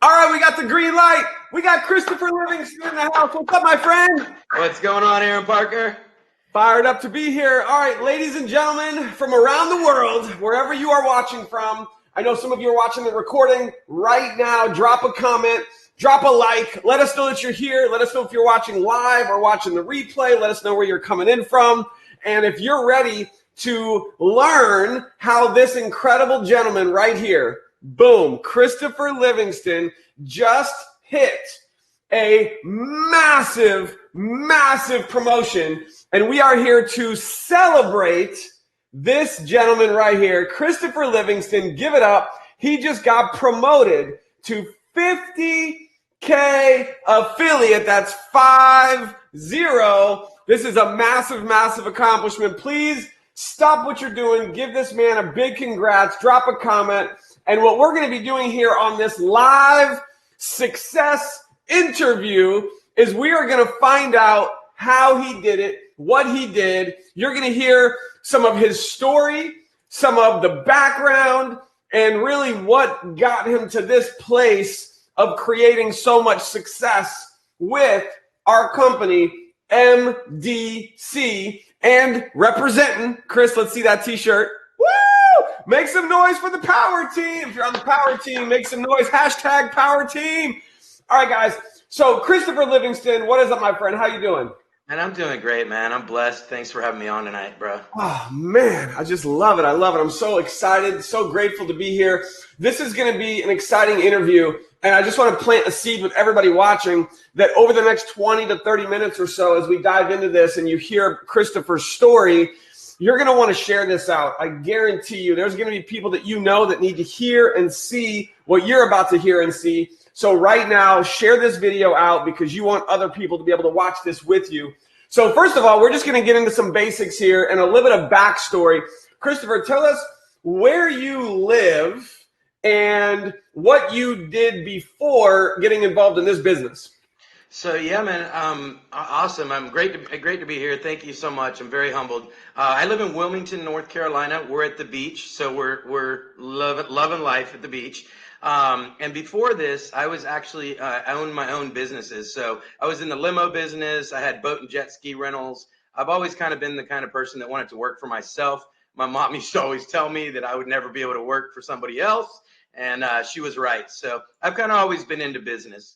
All right, we got the green light. We got Christopher Livingston in the house. What's up, my friend? What's going on, Aaron Parker? Fired up to be here. All right, ladies and gentlemen from around the world, wherever you are watching from, I know some of you are watching the recording right now. Drop a comment, drop a like. Let us know that you're here. Let us know if you're watching live or watching the replay. Let us know where you're coming in from. And if you're ready to learn how this incredible gentleman right here, boom, Christopher Livingston, just hit a massive, massive promotion. And we are here to celebrate this gentleman right here, Christopher Livingston. Give it up. He just got promoted to 50K affiliate. That's 50. This is a massive, massive accomplishment. Please stop what you're doing. Give this man a big congrats. Drop a comment. And what we're going to be doing here on this live success interview is we are going to find out how he did it, what he did. You're going to hear some of his story, some of the background, and really what got him to this place of creating so much success with our company, MDC, and representing, Chris, let's see that t-shirt. Woo! Make some noise for the power team. If you're on the power team, make some noise. Hashtag power team. All right, guys. So Christopher Livingston, what is up, my friend? How you doing? And I'm doing great, man. I'm blessed. Thanks for having me on tonight, bro. Oh, man, I just love it. I love it. I'm so excited, so grateful to be here. This is going to be an exciting interview, and I just want to plant a seed with everybody watching that over the next 20 to 30 minutes or so, as we dive into this and you hear Christopher's story, you're going to want to share this out. I guarantee you there's going to be people that you know that need to hear and see what you're about to hear and see. So right now, share this video out because you want other people to be able to watch this with you. So first of all, we're just going to get into some basics here and a little bit of backstory. Christopher, tell us where you live and what you did before getting involved in this business. So yeah, man, awesome. I'm great to be here. Thank you so much. I'm very humbled. I live in Wilmington, North Carolina. We're at the beach, so we're loving life at the beach. And before this, I was actually I owned my own businesses. So I was in the limo business. I had boat and jet ski rentals. I've always kind of been the kind of person that wanted to work for myself. My mom used to always tell me that I would never be able to work for somebody else, and she was right. So I've kind of always been into business.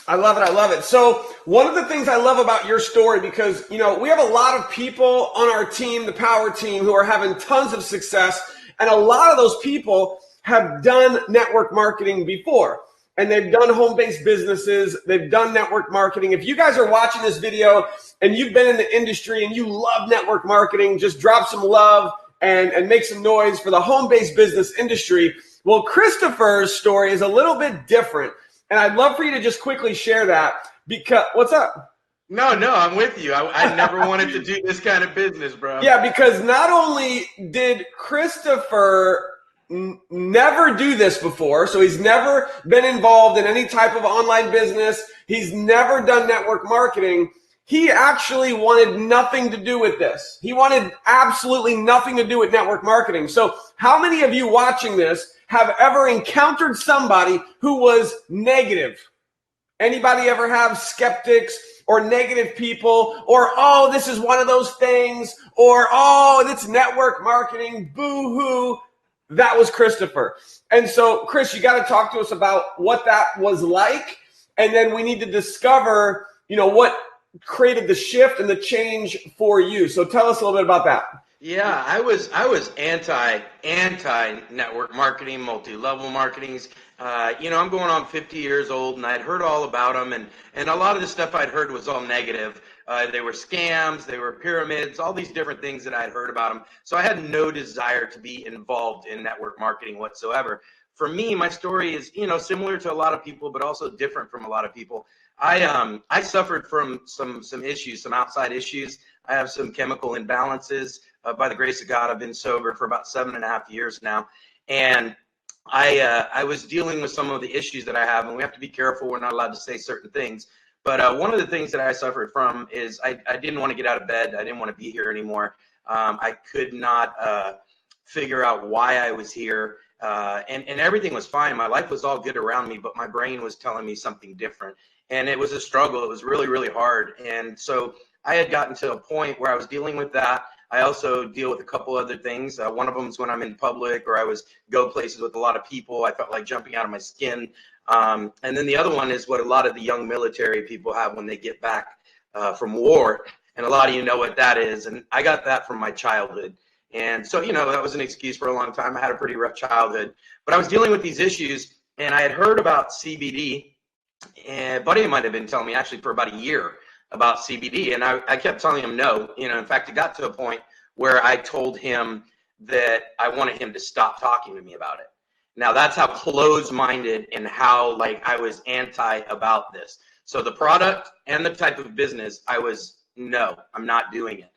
I love it. I love it. So one of the things I love about your story, because, you know, we have a lot of people on our team, the power team, who are having tons of success. And a lot of those people have done network marketing before, and they've done home-based businesses. They've done network marketing. If you guys are watching this video and you've been in the industry and you love network marketing, just drop some love and make some noise for the home-based business industry. Well, Christopher's story is a little bit different. And I'd love for you to just quickly share that because what's up? No, I'm with you. I never wanted to do this kind of business, bro. Yeah, because not only did Christopher never do this before, so he's never been involved in any type of online business. He's never done network marketing. He actually wanted nothing to do with this. He wanted absolutely nothing to do with network marketing. So how many of you watching this have ever encountered somebody who was negative? Anybody ever have skeptics or negative people, or, oh, this is one of those things, or, oh, it's network marketing, boo-hoo? That was Christopher. And so, Chris, you got to talk to us about what that was like, and then we need to discover, you know, what created the shift and the change for you. So tell us a little bit about that. Yeah, I was anti network marketing, multi-level marketings. You know, I'm going on 50 years old, and I'd heard all about them, and a lot of the stuff I'd heard was all negative. They were scams, they were pyramids, all these different things that I'd heard about them. So I had no desire to be involved in network marketing whatsoever. For me, my story is, you know, similar to a lot of people, but also different from a lot of people. I suffered from some issues, some outside issues. I have some chemical imbalances. By the grace of God, I've been sober for about 7.5 years now. And I was dealing with some of the issues that I have, and we have to be careful. We're not allowed to say certain things. But one of the things that I suffered from is I didn't want to get out of bed. I didn't want to be here anymore. I could not figure out why I was here. and everything was fine. My life was all good around me, but my brain was telling me something different. And it was a struggle. It was really, really hard. And so I had gotten to a point where I was dealing with that. I also deal with a couple other things. One of them is when I'm in public or I was go places with a lot of people. I felt like jumping out of my skin. And then the other one is what a lot of the young military people have when they get back from war. And a lot of you know what that is. And I got that from my childhood. And so, that was an excuse for a long time. I had a pretty rough childhood. But I was dealing with these issues, and I had heard about CBD. And a buddy of mine had been telling me actually for about a year about CBD. And I kept telling him no. In fact, it got to a point where I told him that I wanted him to stop talking to me about it. Now, that's how closed-minded and how I was anti about this. So the product and the type of business, no, I'm not doing it.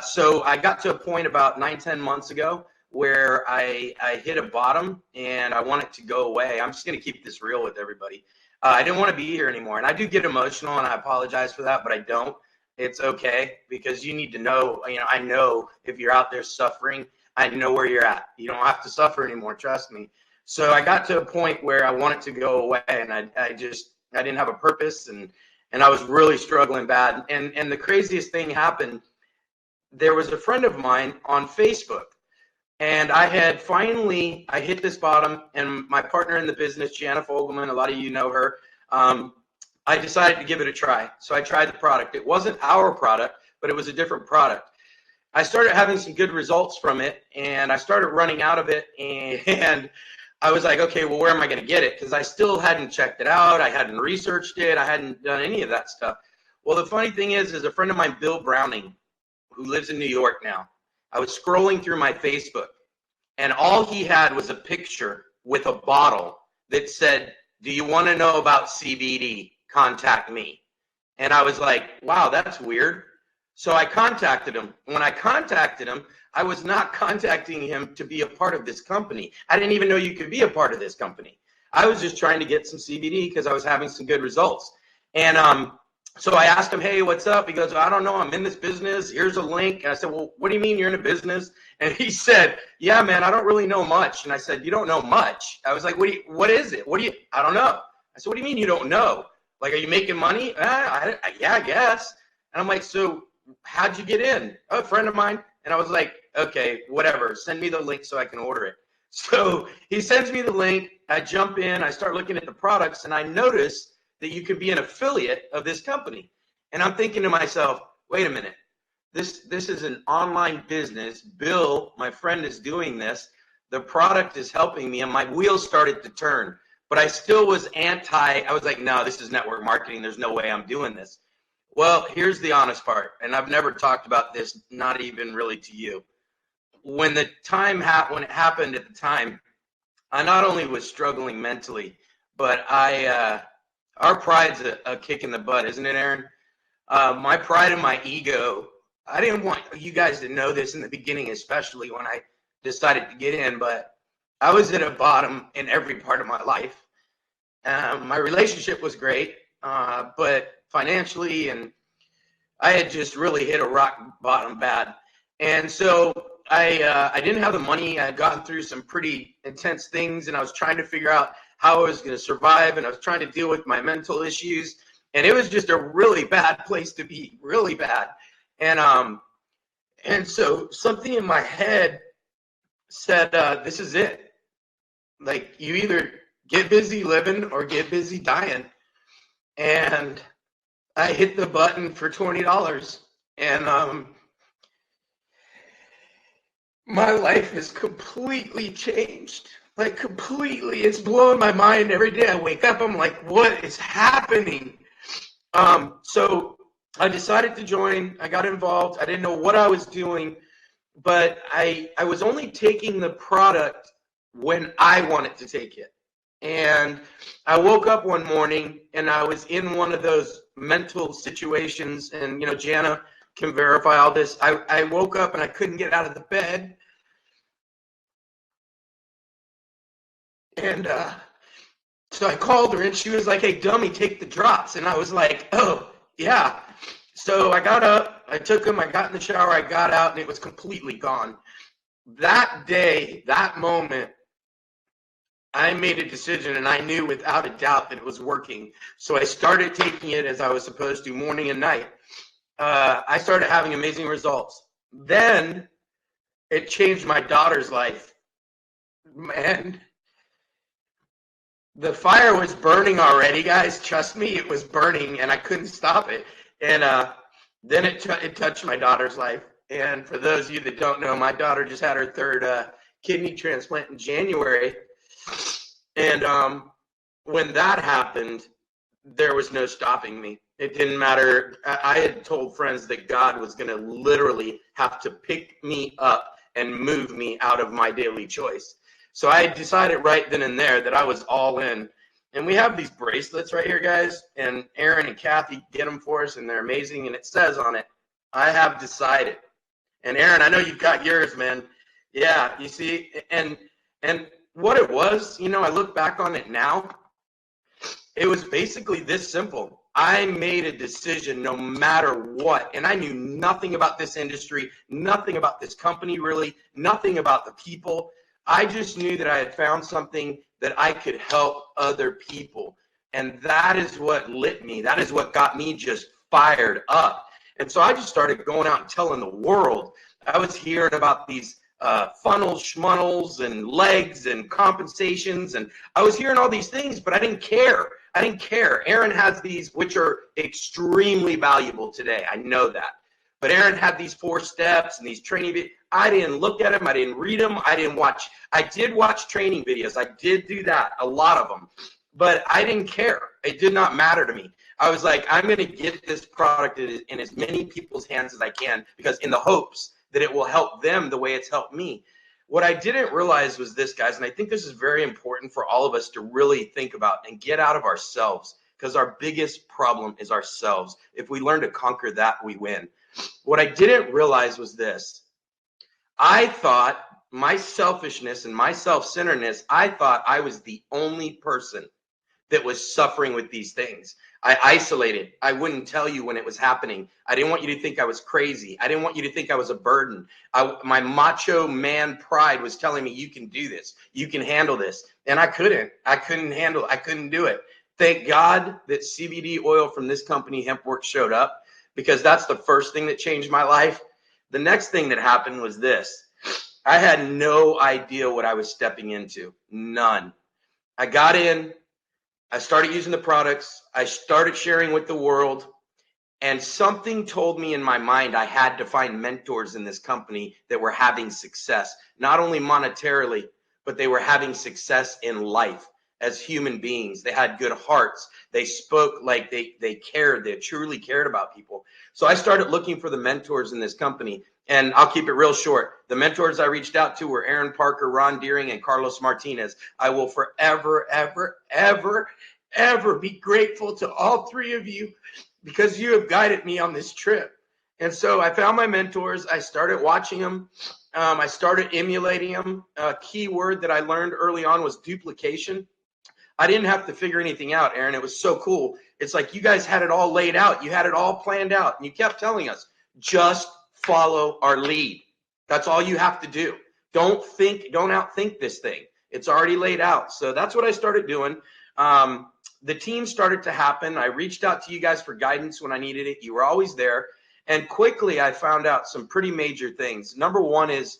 So I got to a point about 9-10 months ago where I hit a bottom and I want it to go away. I'm just going to keep this real with everybody. I didn't want to be here anymore. And I do get emotional and I apologize for that, but I don't. It's okay because you need to know, I know if you're out there suffering, I know where you're at. You don't have to suffer anymore. Trust me. So I got to a point where I wanted to go away and I didn't have a purpose and I was really struggling bad. And the craziest thing happened. There was a friend of mine on Facebook. And I hit this bottom, and my partner in the business, Jana Fogelman, a lot of you know her, I decided to give it a try. So I tried the product. It wasn't our product, but it was a different product. I started having some good results from it, and I started running out of it, and I was like, okay, well, where am I going to get it? Because I still hadn't checked it out. I hadn't researched it. I hadn't done any of that stuff. Well, the funny thing is a friend of mine, Bill Browning, who lives in New York now, I was scrolling through my Facebook, and all he had was a picture with a bottle that said, do you want to know about CBD? Contact me. And I was like, wow, that's weird. So I contacted him. When I contacted him, I was not contacting him to be a part of this company. I didn't even know you could be a part of this company. I was just trying to get some CBD because I was having some good results. And so I asked him, hey, what's up? He goes, I don't know. I'm in this business. Here's a link. And I said, well, what do you mean you're in a business? And he said, yeah, man, I don't really know much. And I said, you don't know much? I was like, what is it? I don't know. I said, what do you mean you don't know? Like, are you making money? Yeah, I guess. And I'm like, so how'd you get in? Oh, a friend of mine. And I was like, okay, whatever. Send me the link so I can order it. So he sends me the link. I jump in. I start looking at the products, and I notice that you could be an affiliate of this company. And I'm thinking to myself, wait a minute, this is an online business. Bill, my friend, is doing this. The product is helping me, and my wheels started to turn. But I still was I was like, no, this is network marketing. There's no way I'm doing this. Well, here's the honest part, and I've never talked about this, not even really to you. When it happened at the time, I not only was struggling mentally, but our pride's a kick in the butt, isn't it, Aaron? My pride and my ego, I didn't want you guys to know this in the beginning, especially when I decided to get in, but I was at a bottom in every part of my life. My relationship was great, but financially, and I had just really hit a rock bottom bad. And so I didn't have the money. I had gotten through some pretty intense things, and I was trying to figure out how I was going to survive, and I was trying to deal with my mental issues, and it was just a really bad place to be, really bad. And so something in my head said, this is it. Like, you either get busy living or get busy dying. And I hit the button for $20, and my life has completely changed. Like, completely. It's blowing my mind every day. I wake up, I'm like, what is happening? So I decided to join. I got involved. I didn't know what I was doing, but I was only taking the product when I wanted to take it. And I woke up one morning and I was in one of those mental situations, and Jana can verify all this. I woke up and I couldn't get out of the bed. And so I called her, and she was like, hey, dummy, take the drops. And I was like, oh, yeah. So I got up, I took them, I got in the shower, I got out, and it was completely gone. That day, that moment, I made a decision, and I knew without a doubt that it was working. So I started taking it as I was supposed to, morning and night. I started having amazing results. Then it changed my daughter's life. Man, the fire was burning already, guys. Trust me, it was burning, and I couldn't stop it. And then it touched my daughter's life. And for those of you that don't know, my daughter just had her third kidney transplant in January. And when that happened, there was no stopping me. It didn't matter. I had told friends that God was going to literally have to pick me up and move me out of my daily choice. So I decided right then and there that I was all in. And we have these bracelets right here, guys. And Aaron and Kathy get them for us, and they're amazing. And it says on it, I have decided. And Aaron, I know you've got yours, man. Yeah, you see, and what it was, I look back on it now, it was basically this simple. I made a decision no matter what, and I knew nothing about this industry, nothing about this company really, nothing about the people. I just knew that I had found something that I could help other people, and that is what lit me. That is what got me just fired up. And so I just started going out and telling the world. I was hearing about these funnels, schmunnels, and legs and compensations, and I was hearing all these things, but I didn't care. I didn't care. Aaron has these, which are extremely valuable today. I know that. But Aaron had these 4 steps and these training videos. I didn't look at them. I didn't read them. I didn't watch. I did watch training videos. I did do that, a lot of them. But I didn't care. It did not matter to me. I was like, I'm going to get this product in as many people's hands as I can, because in the hopes that it will help them the way it's helped me. What I didn't realize was this, guys, and I think this is very important for all of us to really think about and get out of ourselves, because our biggest problem is ourselves. If we learn to conquer that, we win. What I didn't realize was this. I thought my selfishness and my self-centeredness, I thought I was the only person that was suffering with these things. I isolated. I wouldn't tell you when it was happening. I didn't want you to think I was crazy. I didn't want you to think I was a burden. My macho man pride was telling me, you can do this. You can handle this. And I couldn't. I couldn't do it. Thank God that CBD oil from this company, HempWorks, showed up, because that's the first thing that changed my life. The next thing that happened was this. I had no idea what I was stepping into. None. I got in. I started using the products. I started sharing with the world, and something told me in my mind I had to find mentors in this company that were having success, not only monetarily, but they were having success in life as human beings. They had good hearts. They spoke like they cared. They truly cared about people. So I started looking for the mentors in this company, and I'll keep it real short. The mentors I reached out to were Aaron Parker, Ron Deering, and Carlos Martinez. I will forever, ever, ever, ever be grateful to all 3 of you, because you have guided me on this trip. And so I found my mentors. I started watching them. I started emulating them. A key word that I learned early on was duplication. I didn't have to figure anything out, Aaron. It was so cool. It's like you guys had it all laid out. You had it all planned out. And you kept telling us, just follow our lead. That's all you have to do. Don't outthink this thing. It's already laid out. So that's what I started doing. The team started to happen. I reached out to you guys for guidance when I needed it. You were always there. And quickly I found out some pretty major things. Number one is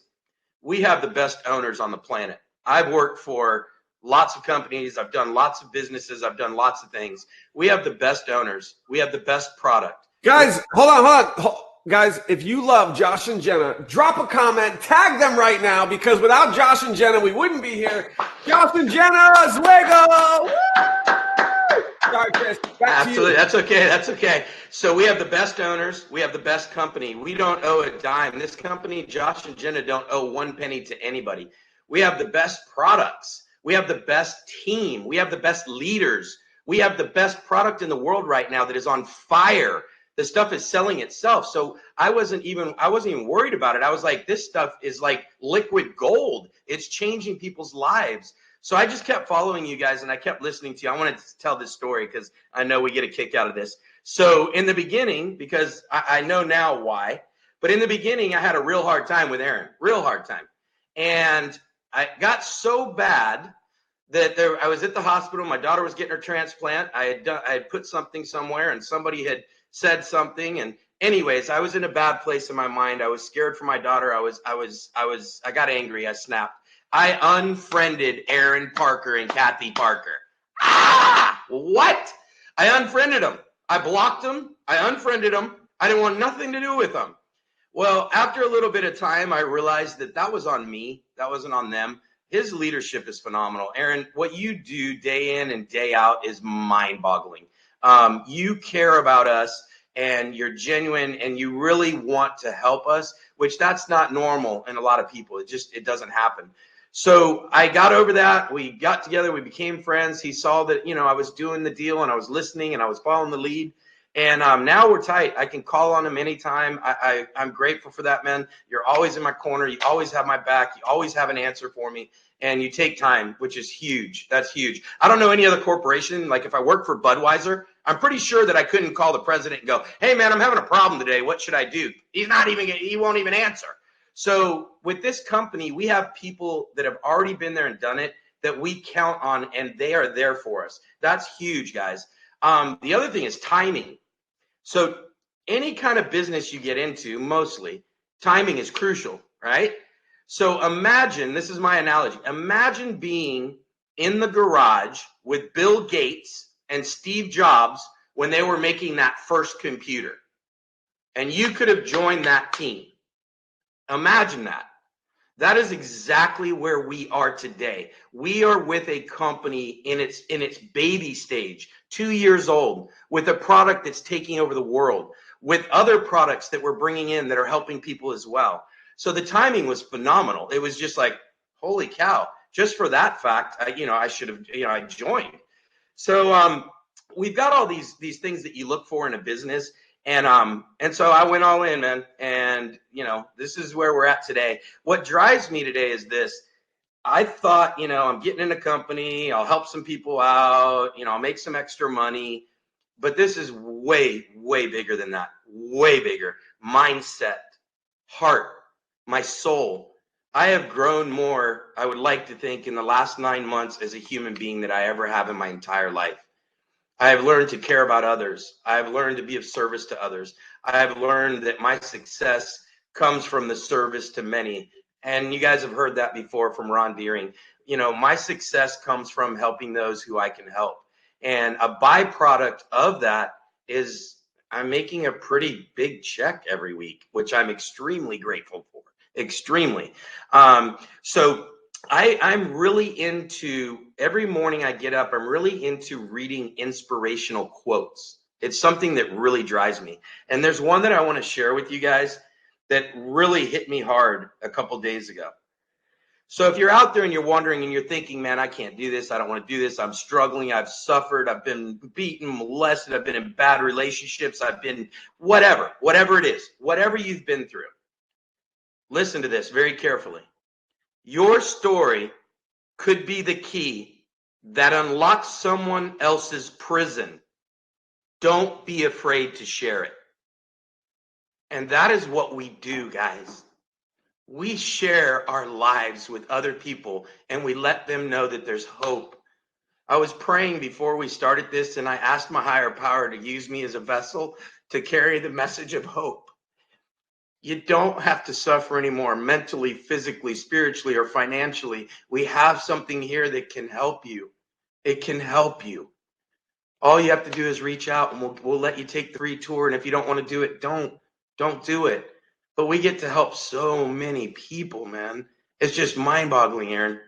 we have the best owners on the planet. I've worked for lots of companies. I've done lots of businesses. I've done lots of things. We have the best owners. We have the best product. Guys, hold on. Guys, if you love Josh and Jenna, drop a comment, tag them right now, because without Josh and Jenna, we wouldn't be here. Josh and Jenna's Lego! Sorry, Chris. Absolutely. That's okay. That's okay. So we have the best owners. We have the best company. We don't owe a dime. This company, Josh and Jenna, don't owe 1 penny to anybody. We have the best products. We have the best team. We have the best leaders. We have the best product in the world right now that is on fire. The stuff is selling itself. So I wasn't even worried about it. I was like, this stuff is like liquid gold. It's changing people's lives. So I just kept following you guys, and I kept listening to you. I wanted to tell this story because I know we get a kick out of this. So in the beginning, because I know now why, but in the beginning, I had a real hard time with Aaron, real hard time. And I got so bad that I was at the hospital. My daughter was getting her transplant. I had put something somewhere, and somebody had said something. And anyways, I was in a bad place in my mind. I was scared for my daughter. I got angry. I snapped. I unfriended Aaron Parker and Kathy Parker. What? I unfriended them. I blocked them. I unfriended them. I didn't want nothing to do with them. Well, after a little bit of time, I realized that was on me. That wasn't on them. His leadership is phenomenal. Aaron, what you do day in and day out is mind-boggling. You care about us, and you're genuine, and you really want to help us, which that's not normal in a lot of people. It doesn't happen. So I got over that. We got together. We became friends. He saw that, I was doing the deal, and I was listening, and I was following the lead. And now we're tight. I can call on him anytime. I'm grateful for that, man. You're always in my corner. You always have my back. You always have an answer for me. And you take time, which is huge. That's huge. I don't know any other corporation. Like if I work for Budweiser, I'm pretty sure that I couldn't call the president and go, hey, man, I'm having a problem today. What should I do? He won't even answer. So with this company, we have people that have already been there and done it that we count on, and they are there for us. That's huge, guys. The other thing is timing. So any kind of business you get into, mostly, timing is crucial, right? So imagine, this is my analogy, imagine being in the garage with Bill Gates and Steve Jobs when they were making that first computer. And you could have joined that team. Imagine that. That is exactly where we are today. We are with a company in its baby stage, 2 years old, with a product that's taking over the world, with other products that we're bringing in that are helping people as well. So the timing was phenomenal. It was just like, holy cow! Just for that fact, I should have, I joined. So we've got all these things that you look for in a business. And so I went all in, man. And, this is where we're at today. What drives me today is this. I thought, I'm getting in a company. I'll help some people out. I'll make some extra money. But this is way, way bigger than that. Way bigger. Mindset, heart, my soul. I have grown more, I would like to think, in the last 9 months as a human being than I ever have in my entire life. I have learned to care about others. I have learned to be of service to others. I have learned that my success comes from the service to many. And you guys have heard that before from Ron Deering. My success comes from helping those who I can help. And a byproduct of that is I'm making a pretty big check every week, which I'm extremely grateful for. Extremely. So I'm really into, every morning I get up, I'm really into reading inspirational quotes. It's something that really drives me. And there's one that I want to share with you guys that really hit me hard a couple days ago. So if you're out there and you're wondering and you're thinking, man, I can't do this. I don't want to do this. I'm struggling. I've suffered. I've been beaten, molested. I've been in bad relationships. I've been whatever it is, whatever you've been through. Listen to this very carefully. Your story could be the key that unlocks someone else's prison. Don't be afraid to share it. And that is what we do, guys. We share our lives with other people and we let them know that there's hope. I was praying before we started this, and I asked my higher power to use me as a vessel to carry the message of hope. You don't have to suffer anymore mentally, physically, spiritually, or financially. We have something here that can help you. It can help you. All you have to do is reach out, and we'll let you take the free tour. And if you don't want to do it, don't do it. But we get to help so many people, man. It's just mind-boggling, Aaron.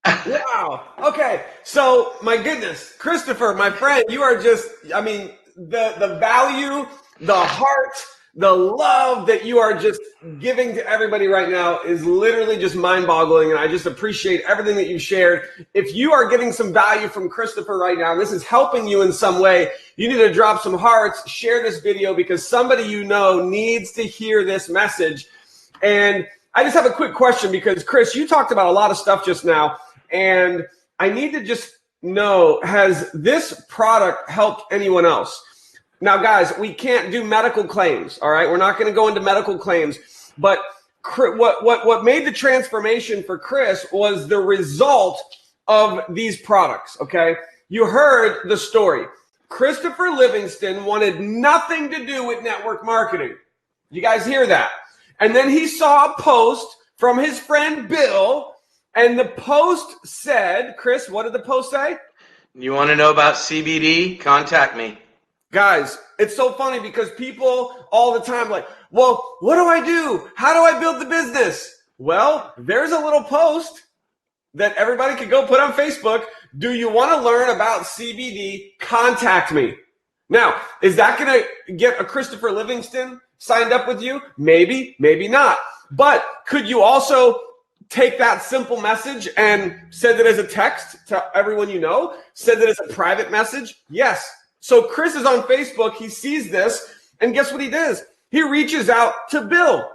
Wow. Okay. So, my goodness, Christopher, my friend, you are just, the value, the heart, the love that you are just giving to everybody right now is literally just mind-boggling, and I just appreciate everything that you've shared. If you are getting some value from Christopher right now, this is helping you in some way, you need to drop some hearts, share this video, because somebody needs to hear this message. And I just have a quick question, because Chris, you talked about a lot of stuff just now, and I need to just know, has this product helped anyone else? Now, guys, we can't do medical claims, all right? We're not going to go into medical claims, but what made the transformation for Chris was the result of these products, okay? You heard the story. Christopher Livingston wanted nothing to do with network marketing. You guys hear that? And then he saw a post from his friend Bill, and the post said, Chris, what did the post say? You want to know about CBD? Contact me. Guys, it's so funny because people all the time like, well, what do I do? How do I build the business? Well, there's a little post that everybody could go put on Facebook. Do you want to learn about CBD? Contact me. Now, is that going to get a Christopher Livingston signed up with you? Maybe, maybe not. But could you also take that simple message and send it as a text to everyone you know? Send it as a private message? Yes. So Chris is on Facebook. He sees this, and guess what he does? He reaches out to Bill,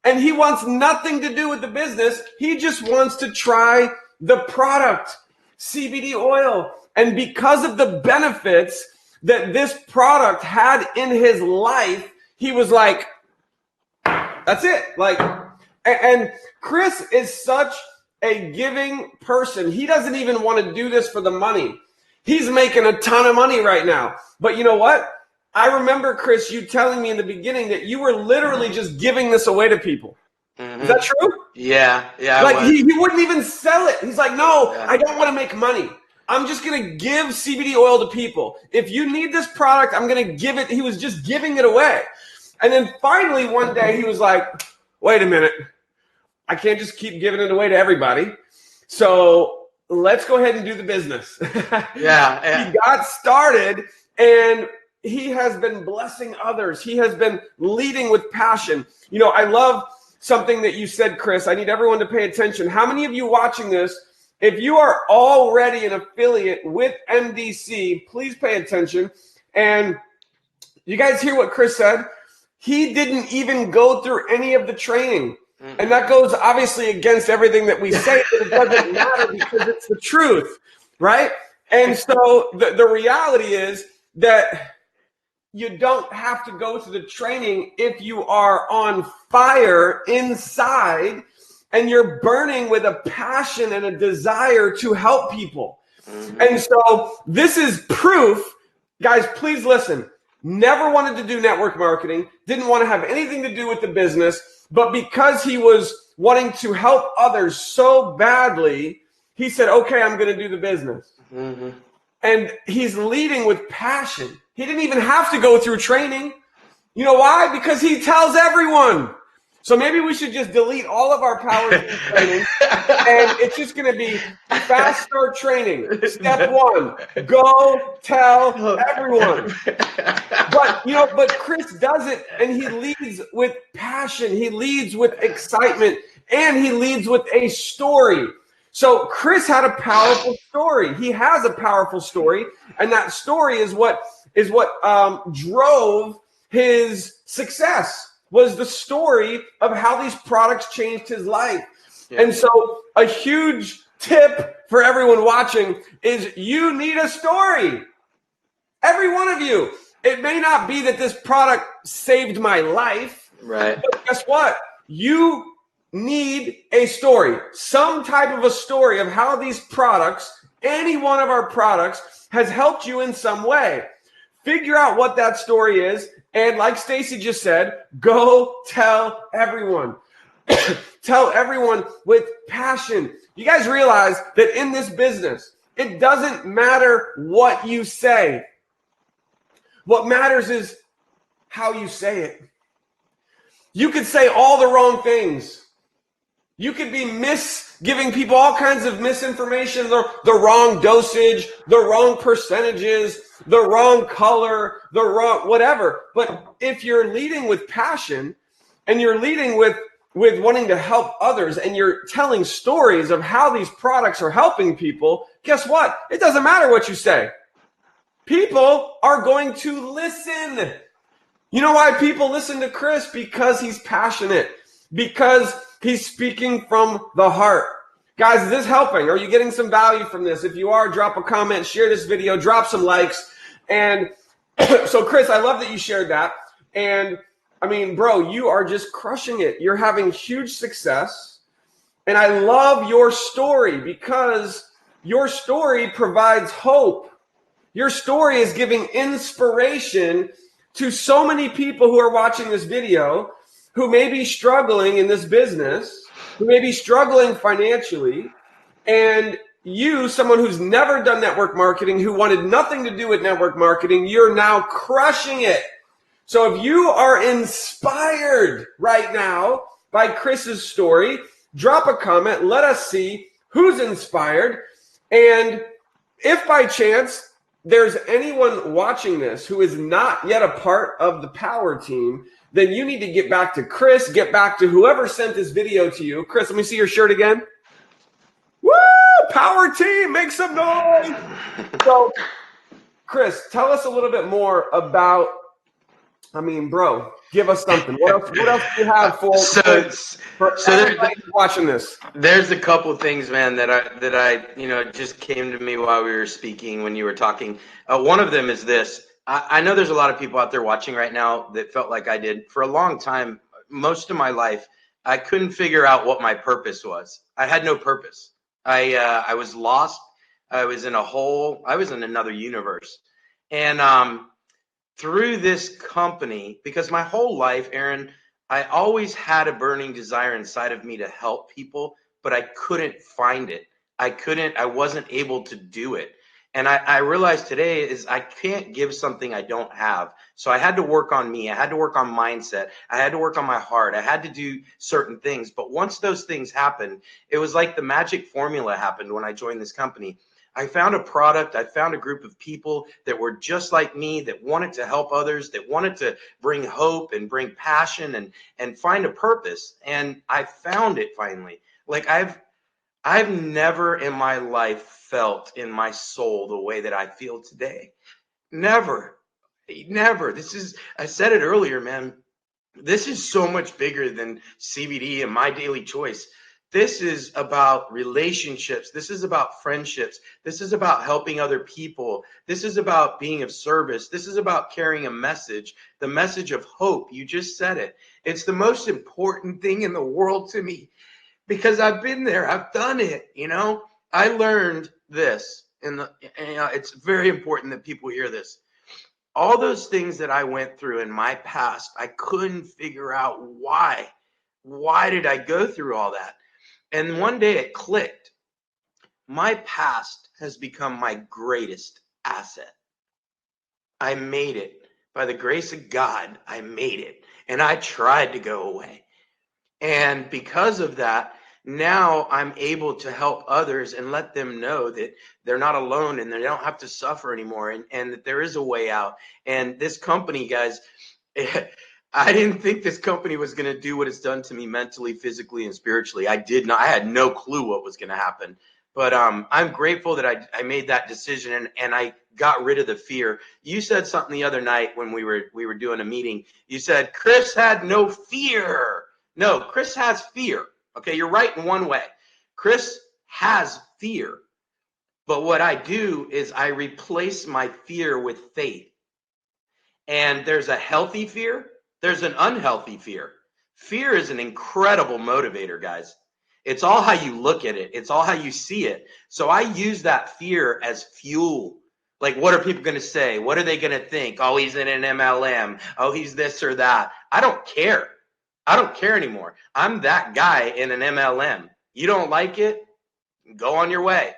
and he wants nothing to do with the business. He just wants to try the product, CBD oil. And because of the benefits that this product had in his life, he was like, that's it. Like, and Chris is such a giving person. He doesn't even want to do this for the money. He's making a ton of money right now. But you know what? I remember, Chris, you telling me in the beginning that you were literally just giving this away to people. Mm-hmm. Is that true? Yeah. Like he wouldn't even sell it. He's like, no, I don't want to make money. I'm just going to give CBD oil to people. If you need this product, I'm going to give it. He was just giving it away. And then finally one day he was like, wait a minute. I can't just keep giving it away to everybody. So let's go ahead and do the business. Yeah. He got started, and he has been blessing others. He has been leading with passion. You know, I love something that you said, Chris. I need everyone to pay attention. How many of you watching this, if you are already an affiliate with MDC, please pay attention. And you guys hear what Chris said? He didn't even go through any of the training. And that goes obviously against everything that we say, but it doesn't matter because it's the truth, right? And so the reality is that you don't have to go to the training if you are on fire inside and you're burning with a passion and a desire to help people. Mm-hmm. And so this is proof. Guys, please listen. Never wanted to do network marketing, didn't want to have anything to do with the business. But because he was wanting to help others so badly, he said, okay, I'm going to do the business. Mm-hmm. And he's leading with passion. He didn't even have to go through training. You know why? Because he tells everyone. So maybe we should just delete all of our power training, and it's just going to be fast start training. Step 1, go tell everyone. But Chris does it, and he leads with passion. He leads with excitement, and he leads with a story. So Chris had a powerful story. He has a powerful story, and that story is what drove his success. Was the story of how these products changed his life. Yeah. And so a huge tip for everyone watching is you need a story. Every one of you. It may not be that this product saved my life. Right. But guess what? You need a story. Some type of a story of how these products, any one of our products, has helped you in some way. Figure out what that story is. And like Stacy just said, go tell everyone. Tell everyone with passion. You guys realize that in this business, it doesn't matter what you say. What matters is how you say it. You could say all the wrong things. You could be giving people all kinds of misinformation, the wrong dosage, the wrong percentages, the wrong color, the wrong whatever. But if you're leading with passion and you're leading with wanting to help others and you're telling stories of how these products are helping people, guess what? It doesn't matter what you say. People are going to listen. You know why people listen to Chris? Because he's passionate. Because he's speaking from the heart. Guys, is this helping? Are you getting some value from this? If you are, drop a comment, share this video, drop some likes. And so, Chris, I love that you shared that. And I mean, bro, you are just crushing it. You're having huge success. And I love your story because your story provides hope. Your story is giving inspiration to so many people who are watching this video who may be struggling in this business, who may be struggling financially. And you, someone who's never done network marketing, who wanted nothing to do with network marketing, you're now crushing it. So if you are inspired right now by Chris's story, drop a comment. Let us see who's inspired. And if by chance there's anyone watching this who is not yet a part of the power team, then you need to get back to Chris, get back to whoever sent this video to you. Chris, let me see your shirt again. Woo! Power team, make some noise. So, Chris, tell us a little bit more about, I mean, bro, give us something. What else do you have for everybody watching this? There's a couple things, man, that I just came to me while we were speaking when you were talking. One of them is this. I know there's a lot of people out there watching right now that felt like I did. For a long time, most of my life, I couldn't figure out what my purpose was. I had no purpose. I was lost. I was in a hole. I was in another universe. And through this company, because my whole life, Aaron, I always had a burning desire inside of me to help people, but I couldn't find it. I wasn't able to do it. And I realized today is I can't give something I don't have. So I had to work on me. I had to work on mindset. I had to work on my heart. I had to do certain things. But once those things happened, it was like the magic formula happened when I joined this company. I found a product. I found a group of people that were just like me, that wanted to help others, that wanted to bring hope and bring passion and find a purpose. And I found it finally. Like I've never in my life felt in my soul the way that I feel today. Never. I said it earlier, man. This is so much bigger than CBD and my daily choice. This is about relationships. This is about friendships. This is about helping other people. This is about being of service. This is about carrying a message, the message of hope. You just said it. It's the most important thing in the world to me because I've been there. I've done it. I learned this it's very important that people hear this. All those things that I went through in my past, I couldn't figure out why. Why did I go through all that? And one day it clicked. My past has become my greatest asset. I made it. By the grace of God, I made it. And I tried to go away. And because of that, now I'm able to help others and let them know that they're not alone and they don't have to suffer anymore and that there is a way out. And this company, guys, I didn't think this company was going to do what it's done to me mentally, physically, and spiritually. I had no clue what was going to happen. But I'm grateful that I made that decision and I got rid of the fear. You said something the other night when we were doing a meeting. You said, Chris had no fear. No, Chris has fear. Okay, you're right in one way. Chris has fear. But what I do is I replace my fear with faith. And there's a healthy fear. There's an unhealthy fear. Fear is an incredible motivator, guys. It's all how you look at it. It's all how you see it. So I use that fear as fuel. Like, what are people going to say? What are they going to think? Oh, he's in an MLM. Oh, he's this or that. I don't care. I don't care anymore. I'm that guy in an MLM. You don't like it? Go on your way.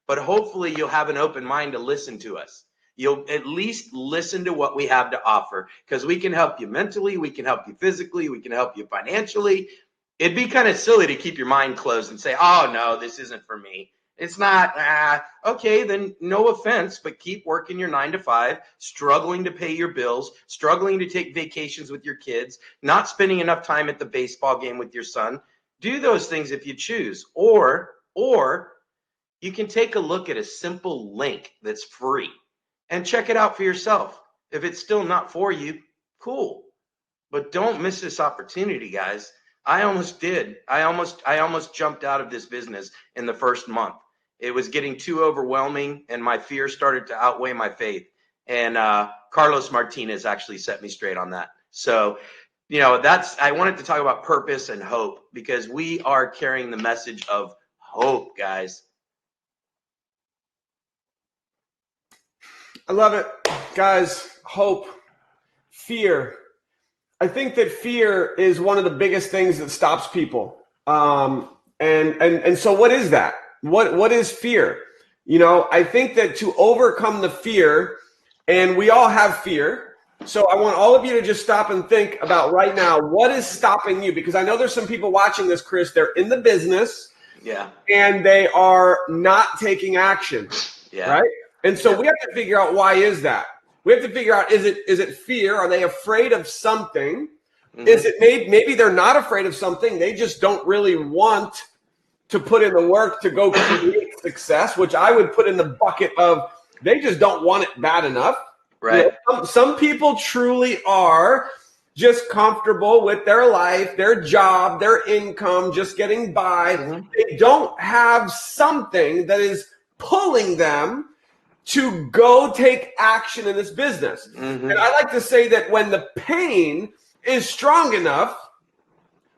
But hopefully you'll have an open mind to listen to us. You'll at least listen to what we have to offer because we can help you mentally. We can help you physically. We can help you financially. It'd be kind of silly to keep your mind closed and say, oh, no, this isn't for me. It's not. Okay, then no offense, but keep working your 9 to 5, struggling to pay your bills, struggling to take vacations with your kids, not spending enough time at the baseball game with your son. Do those things if you choose. Or you can take a look at a simple link that's free and check it out for yourself. If it's still not for you, cool. But don't miss this opportunity, guys. I almost did. I almost jumped out of this business in the first month. It was getting too overwhelming and my fear started to outweigh my faith. And Carlos Martinez actually set me straight on that. So I wanted to talk about purpose and hope, because we are carrying the message of hope, guys. I love it. Guys, hope, fear. I think that fear is one of the biggest things that stops people. And so what is that? What is fear? I think that to overcome the fear, and we all have fear. So I want all of you to just stop and think about right now, what is stopping you? Because I know there's some people watching this, Chris, they're in the business. Yeah. And they are not taking action. Yeah. Right? And so we have to figure out, why is that? We have to figure out, is it fear? Are they afraid of something? Mm-hmm. Is it maybe they're not afraid of something? They just don't really want to put in the work to go create success, which I would put in the bucket of they just don't want it bad enough. Right. Some people truly are just comfortable with their life, their job, their income, just getting by. Mm-hmm. They don't have something that is pulling them to go take action in this business. Mm-hmm. And I like to say that when the pain is strong enough,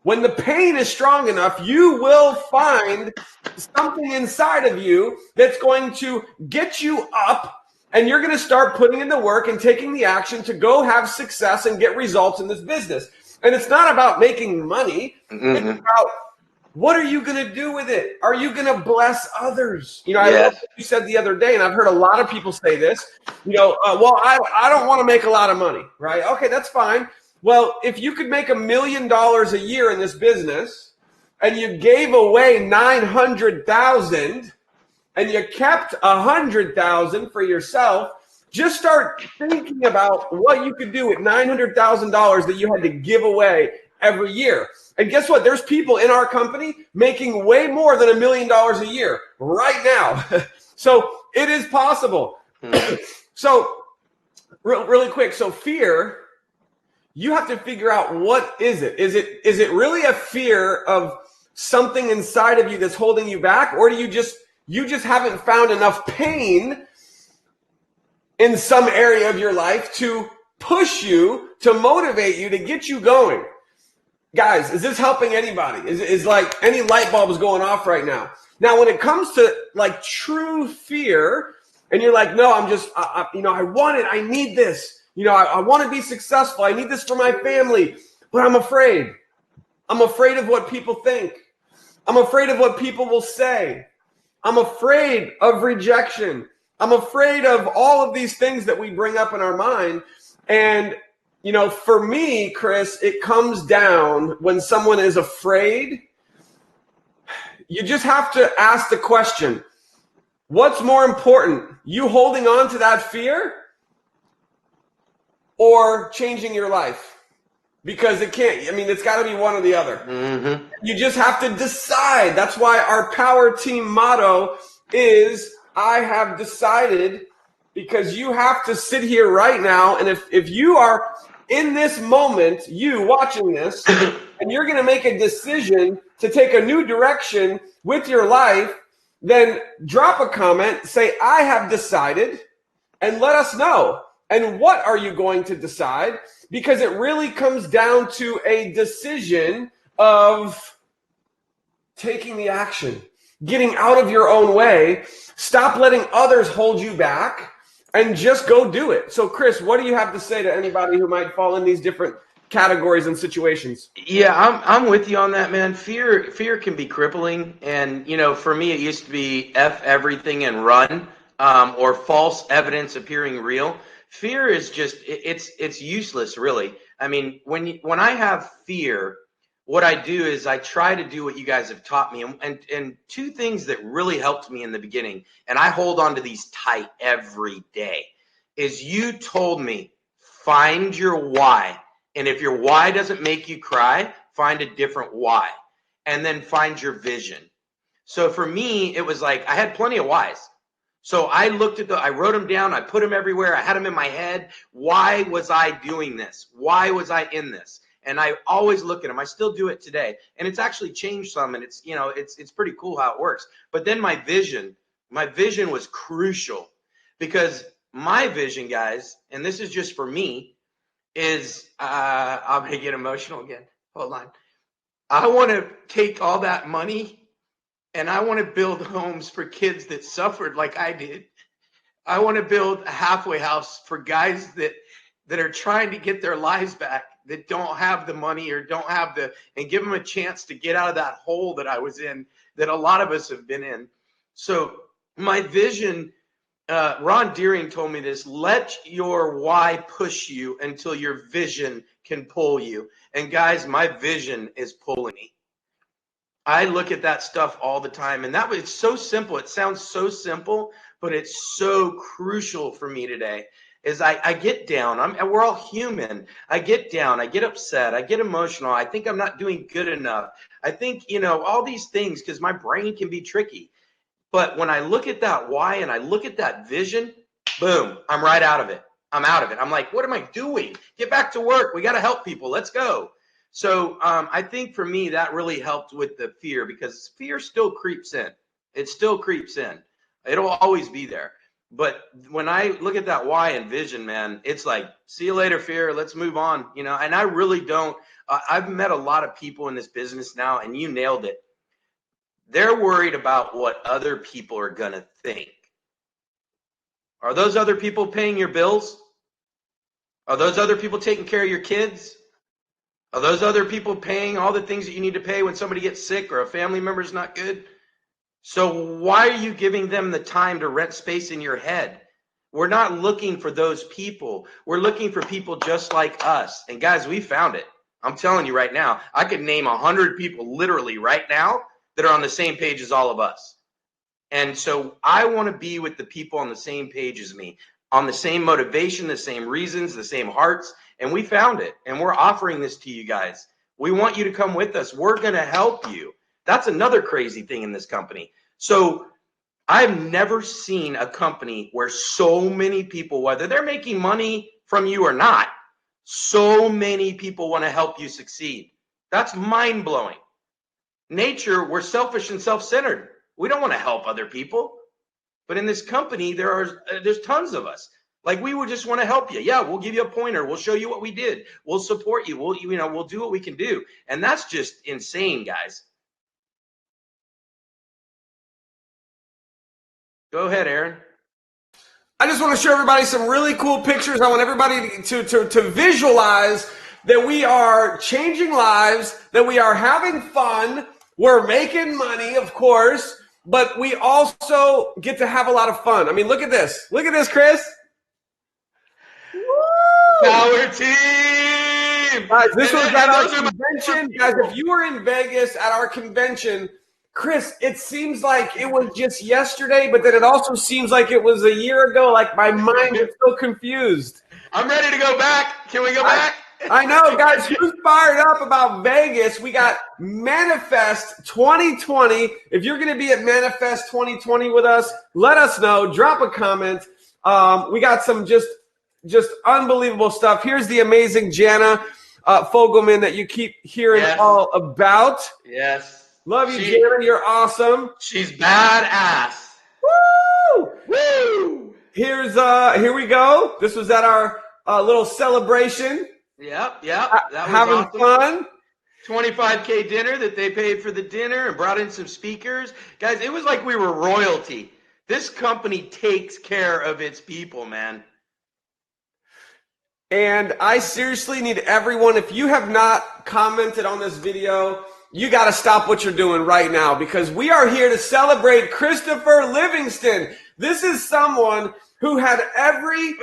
you will find something inside of you that's going to get you up, and you're going to start putting in the work and taking the action to go have success and get results in this business. And it's not about making money. Mm-hmm. It's about, what are you going to do with it? Are you going to bless others? I love what you said the other day, and I've heard a lot of people say this, well, I don't want to make a lot of money, right? Okay, that's fine. Well, if you could make $1 million a year in this business, and you gave away 900,000, and you kept 100,000 for yourself, just start thinking about what you could do with $900,000 that you had to give away every year. And guess what? There's people in our company making way more than $1 million a year right now. So it is possible. So really quick. So fear, you have to figure out, what is it? Is it really a fear of something inside of you that's holding you back? Or do you just haven't found enough pain in some area of your life to push you, to motivate you, to get you going? Guys, is this helping anybody? Is like any light bulbs going off right now? Now, when it comes to like true fear, and you're like, no, I want it. I need this. I want to be successful. I need this for my family, but I'm afraid. I'm afraid of what people think. I'm afraid of what people will say. I'm afraid of rejection. I'm afraid of all of these things that we bring up in our mind. And for me, Chris, it comes down when someone is afraid. You just have to ask the question, what's more important? You holding on to that fear or changing your life? Because it's got to be one or the other. Mm-hmm. You just have to decide. That's why our power team motto is, I have decided, because you have to sit here right now. And if you are in this moment, you watching this, and you're going to make a decision to take a new direction with your life, then drop a comment, say, I have decided, and let us know. And what are you going to decide? Because it really comes down to a decision of taking the action, getting out of your own way, stop letting others hold you back, and just go do it. So, Chris, what do you have to say to anybody who might fall in these different categories and situations? Yeah, I'm with you on that, man. Fear can be crippling. And, for me, it used to be F everything and run, or false evidence appearing real. Fear is just, it's useless, really. I mean, when I have fear, what I do is I try to do what you guys have taught me. And two things that really helped me in the beginning, and I hold on to these tight every day, is you told me, find your why. And if your why doesn't make you cry, find a different why. And then find your vision. So for me, it was like I had plenty of whys. So I I wrote them down. I put them everywhere. I had them in my head. Why was I doing this? Why was I in this? And I always look at them. I still do it today. And it's actually changed some. And it's pretty cool how it works. But then my vision was crucial, because my vision, guys, and this is just for me, is I'm going to get emotional again. Hold on. I want to take all that money and I want to build homes for kids that suffered like I did. I want to build a halfway house for guys that are trying to get their lives back, that don't have the money or don't have and give them a chance to get out of that hole that I was in, that a lot of us have been in. So my vision, Ron Deering told me this: let your why push you until your vision can pull you. And guys, my vision is pulling me. I look at that stuff all the time, and it's so simple. It sounds so simple, but it's so crucial for me today. Is I get down. We're all human. I get down. I get upset. I get emotional. I think I'm not doing good enough. I think, all these things, because my brain can be tricky. But when I look at that why and I look at that vision, boom, I'm right out of it. I'm out of it. I'm like, what am I doing? Get back to work. We got to help people. Let's go. So I think for me, that really helped with the fear, because fear still creeps in. It still creeps in. It'll always be there. But when I look at that why and vision, man, it's like, see you later, fear. Let's move on. And I really don't. I've met a lot of people in this business now, and you nailed it. They're worried about what other people are going to think. Are those other people paying your bills? Are those other people taking care of your kids? Are those other people paying all the things that you need to pay when somebody gets sick or a family member's not good? So why are you giving them the time to rent space in your head? We're not looking for those people. We're looking for people just like us. And guys, we found it. I'm telling you right now, I could name 100 people literally right now that are on the same page as all of us. And so I want to be with the people on the same page as me, on the same motivation, the same reasons, the same hearts. And we found it. And we're offering this to you guys. We want you to come with us. We're going to help you. That's another crazy thing in this company. So I've never seen a company where so many people, whether they're making money from you or not, so many people want to help you succeed. That's mind-blowing. Nature, we're selfish and self-centered. We don't want to help other people. But in this company, there's tons of us. Like, we would just want to help you. Yeah, we'll give you a pointer. We'll show you what we did. We'll support you. We'll do what we can do. And that's just insane, guys. Go ahead, Aaron. I just want to show everybody some really cool pictures. I want everybody to visualize that we are changing lives, that we are having fun. We're making money, of course, but we also get to have a lot of fun. I mean, look at this. Look at this, Chris. Woo! Power team! Guys, this was at our convention. Guys, if you were in Vegas at our convention, Chris, it seems like it was just yesterday, but then it also seems like it was a year ago. Like, my mind is so confused. I'm ready to go back. Can we go back? I know, guys. Who's fired up about Vegas? We got Manifest 2020. If you're going to be at Manifest 2020 with us, let us know. Drop a comment. We got some just unbelievable stuff. Here's the amazing Jana Fogelman that you keep hearing all about. Yes. Love you, Jana. You're awesome. She's badass. Woo! Woo! Here we go. This was at our little celebration. Yep. That was having awesome. Fun. $25K dinner that they paid for the dinner and brought in some speakers. Guys, it was like we were royalty. This company takes care of its people, man. And I seriously need everyone, if you have not commented on this video, you got to stop what you're doing right now, because we are here to celebrate Christopher Livingston. This is someone who had every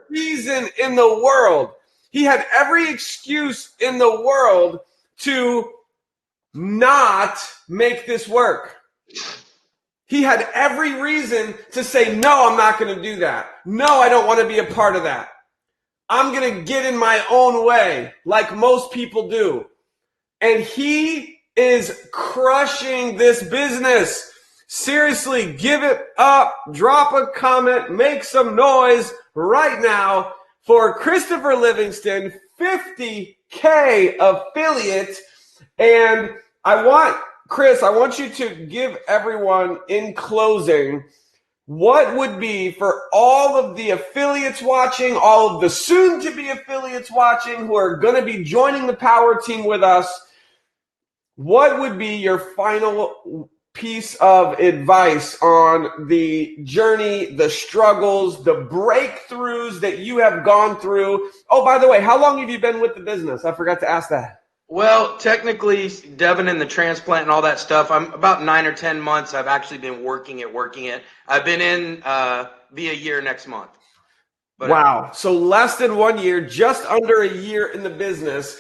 reason in the world. He had every excuse in the world to not make this work. He had every reason to say, no, I'm not going to do that. No, I don't want to be a part of that. I'm going to get in my own way like most people do. And he is crushing this business. Seriously, give it up. Drop a comment. Make some noise right now for Christopher Livingston, 50K affiliate. And Chris, I want you to give everyone in closing what would be, for all of the affiliates watching, all of the soon-to-be affiliates watching who are going to be joining the Power Team with us, what would be your final piece of advice on the journey, the struggles, the breakthroughs that you have gone through? Oh, by the way, how long have you been with the business? I forgot to ask that. Well, technically, Devin and the transplant and all that stuff, I'm about 9 or 10 months. I've actually been working it. I've been in be a year next month. But wow. So less than 1 year, just under a year in the business.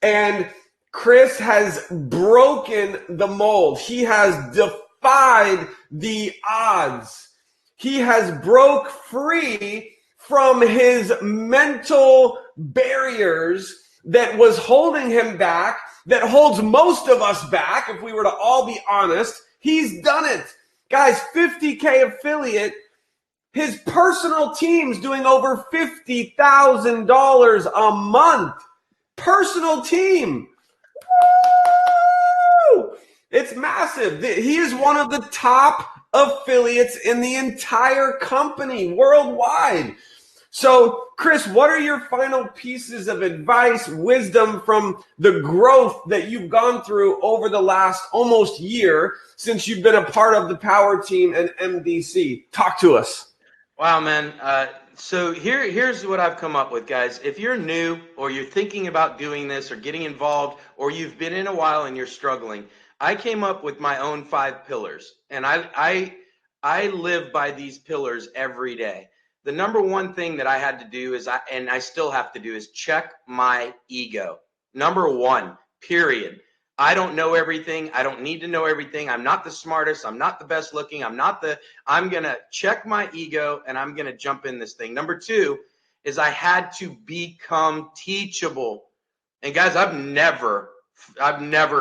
And Chris has broken the mold. He has defied the odds. He has broke free from his mental barriers that was holding him back, that holds most of us back, if we were to all be honest. He's done it. Guys, 50K affiliate. His personal team's doing over $50,000 a month. Personal team. Woo! It's massive. He is one of the top affiliates in the entire company worldwide. So, Chris, what are your final pieces of advice, wisdom from the growth that you've gone through over the last almost year since you've been a part of the Power Team and MDC? Talk to us. wow, man. So here's what I've come up with, guys. If you're new or you're thinking about doing this or getting involved, or you've been in a while and you're struggling, I came up with my own 5 pillars, and I live by these pillars every day. The number one thing that I had to do is, I still have to do, is check my ego. Number one, period. I don't know everything. I don't need to know everything. I'm not the smartest. I'm not the best looking. I'm going to check my ego, and I'm going to jump in this thing. Number two is I had to become teachable. And guys, I've never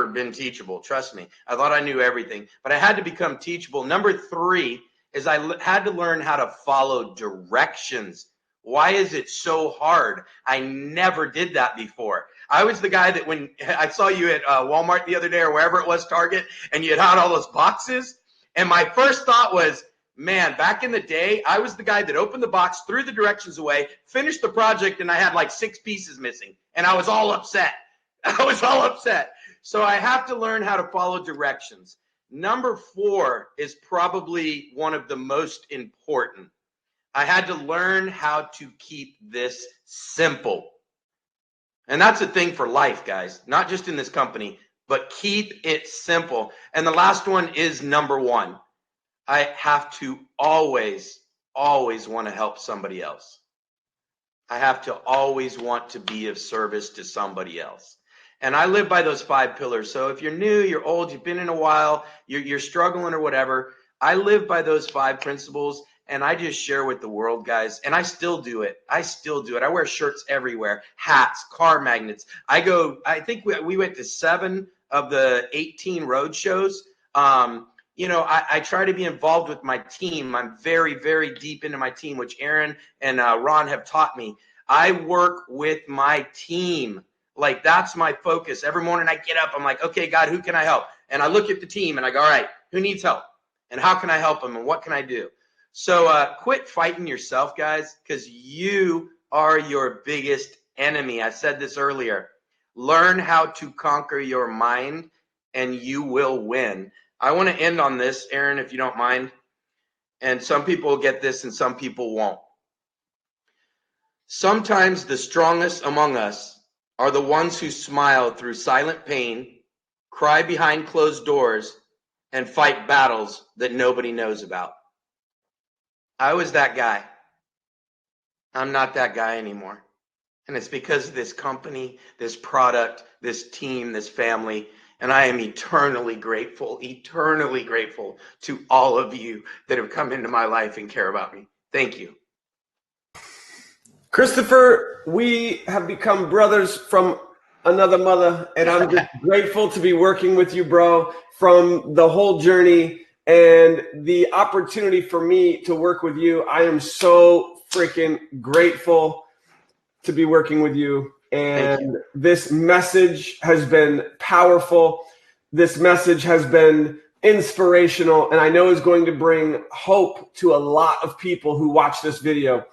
been teachable. Trust me. I thought I knew everything, but I had to become teachable. Number three is I had to learn how to follow directions. Why is it so hard? I never did that before. I was the guy that when I saw you at Walmart the other day or wherever it was, Target, and you had all those boxes, and my first thought was, man, back in the day, I was the guy that opened the box, threw the directions away, finished the project, and I had like 6 pieces missing, and I was all upset. So I have to learn how to follow directions. Number 4 is probably one of the most important. I had to learn how to keep this simple. And that's a thing for life, guys, not just in this company, but keep it simple. And the last one is number 1. I have to always want to help somebody else. I have to always want to be of service to somebody else. And I live by those 5 pillars. So if you're new, you're old, you've been in a while, you're struggling or whatever, I live by those 5 principles. And I just share with the world, guys. And I still do it. I wear shirts everywhere, hats, car magnets. I think we went to 7 of the 18 road shows. I try to be involved with my team. I'm very, very deep into my team, which Aaron and Ron have taught me. I work with my team. Like, that's my focus. Every morning I get up, I'm like, okay, God, who can I help? And I look at the team and I go, all right, who needs help? And how can I help them? And what can I do? So quit fighting yourself, guys, because you are your biggest enemy. I said this earlier. Learn how to conquer your mind and you will win. I want to end on this, Aaron, if you don't mind. And some people will get this and some people won't. Sometimes the strongest among us are the ones who smile through silent pain, cry behind closed doors, and fight battles that nobody knows about. I was that guy. I'm not that guy anymore. And it's because of this company, this product, this team, this family. And I am eternally grateful to all of you that have come into my life and care about me. Thank you. Christopher, we have become brothers from another mother, and I'm just grateful to be working with you, bro, from the whole journey and the opportunity for me to work with you. I am so freaking grateful to be working with you. And this message has been powerful. This message has been inspirational, and I know is going to bring hope to a lot of people who watch this video.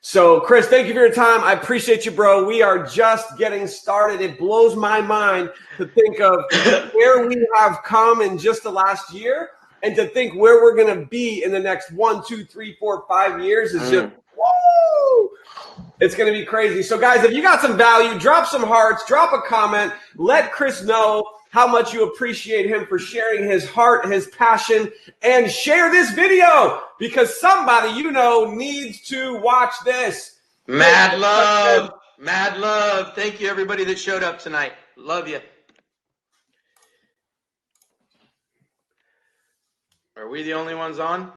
So, Chris, thank you for your time. I appreciate you, bro. We are just getting started. It blows my mind to think of where we have come in just the last year, and to think where we're going to be in the next 1, 2, 3, 4, 5 years is just, woo! It's going to be crazy. So, guys, if you got some value, drop some hearts, drop a comment, let Chris know how much you appreciate him for sharing his heart, his passion, and share this video because somebody you know needs to watch this. Mad love. Mad love. Thank you, everybody that showed up tonight. Love you. Are we the only ones on?